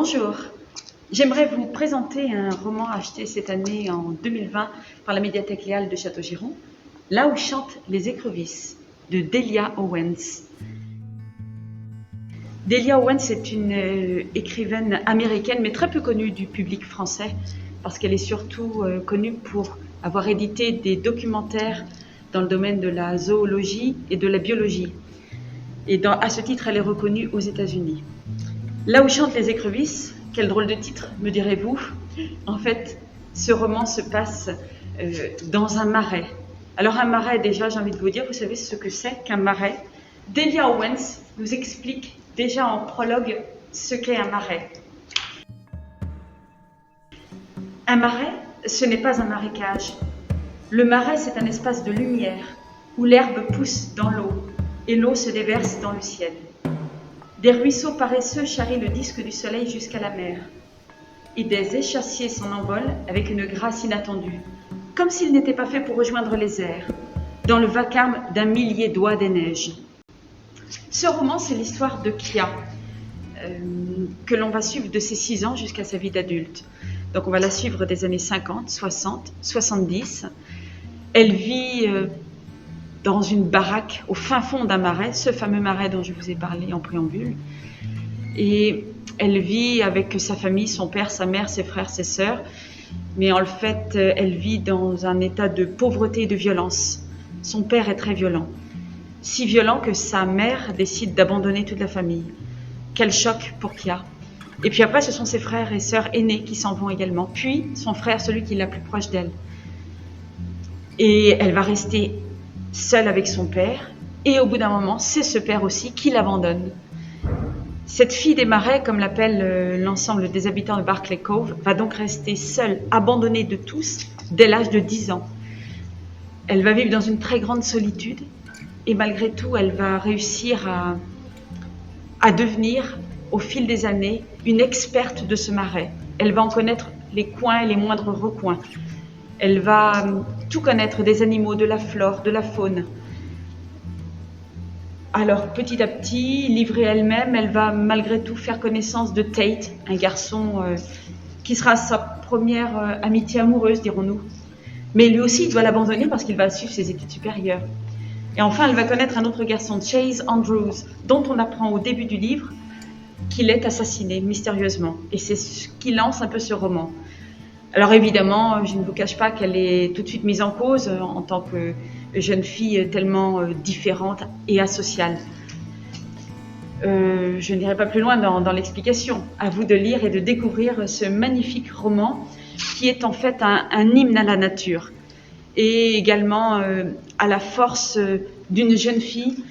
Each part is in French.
Bonjour, j'aimerais vous présenter un roman acheté cette année en 2020 par la médiathèque Léal de Châteaugiron, Là où chantent les écrevisses, de Delia Owens. Delia Owens est une écrivaine américaine, mais très peu connue du public français, parce qu'elle est surtout connue pour avoir édité des documentaires dans le domaine de la zoologie et de la biologie. Et à ce titre, elle est reconnue aux États-Unis. Là où chantent les écrevisses, quel drôle de titre, me direz-vous. En fait, ce roman se passe dans un marais. Alors un marais, déjà, j'ai envie de vous dire, vous savez ce que c'est qu'un marais? Delia Owens nous explique déjà en prologue ce qu'est un marais. Un marais, ce n'est pas un marécage. Le marais, c'est un espace de lumière où l'herbe pousse dans l'eau et l'eau se déverse dans le ciel. Des ruisseaux paresseux charrient le disque du soleil jusqu'à la mer, et des échassiers s'en envolent avec une grâce inattendue, comme s'ils n'étaient pas faits pour rejoindre les airs, dans le vacarme d'un millier doigts des neiges. Ce roman, c'est l'histoire de Kia, que l'on va suivre de ses 6 ans jusqu'à sa vie d'adulte. Donc on va la suivre des années 50, 60, 70. Elle vit dans une baraque au fin fond d'un marais, ce fameux marais dont je vous ai parlé en préambule. Et elle vit avec sa famille, son père, sa mère, ses frères, ses sœurs. Mais en fait, elle vit dans un état de pauvreté et de violence. Son père est très violent. Si violent que sa mère décide d'abandonner toute la famille. Quel choc pour Kia. Et puis après, ce sont ses frères et sœurs aînés qui s'en vont également. Puis son frère, celui qui est le plus proche d'elle. Et elle va rester seule avec son père, et au bout d'un moment, c'est ce père aussi qui l'abandonne. Cette fille des marais, comme l'appelle l'ensemble des habitants de Barclay Cove, va donc rester seule, abandonnée de tous, dès l'âge de 10 ans. Elle va vivre dans une très grande solitude, et malgré tout, elle va réussir à devenir, au fil des années, une experte de ce marais. Elle va en connaître les coins et les moindres recoins. Elle va tout connaître des animaux, de la flore, de la faune. Alors petit à petit, livrée elle-même, elle va malgré tout faire connaissance de Tate, un garçon qui sera sa première amitié amoureuse, dirons-nous. Mais lui aussi, il doit l'abandonner parce qu'il va suivre ses études supérieures. Et enfin, elle va connaître un autre garçon, Chase Andrews, dont on apprend au début du livre qu'il est assassiné mystérieusement. Et c'est ce qui lance un peu ce roman. Alors évidemment, je ne vous cache pas qu'elle est tout de suite mise en cause en tant que jeune fille tellement différente et asociale. Je n'irai pas plus loin dans l'explication. À vous de lire et de découvrir ce magnifique roman qui est en fait un hymne à la nature et également à la force d'une jeune fille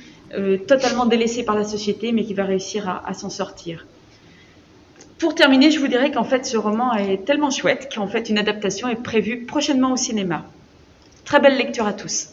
totalement délaissée par la société mais qui va réussir à s'en sortir. Pour terminer, je vous dirais qu'en fait, ce roman est tellement chouette qu'en fait, une adaptation est prévue prochainement au cinéma. Très belle lecture à tous.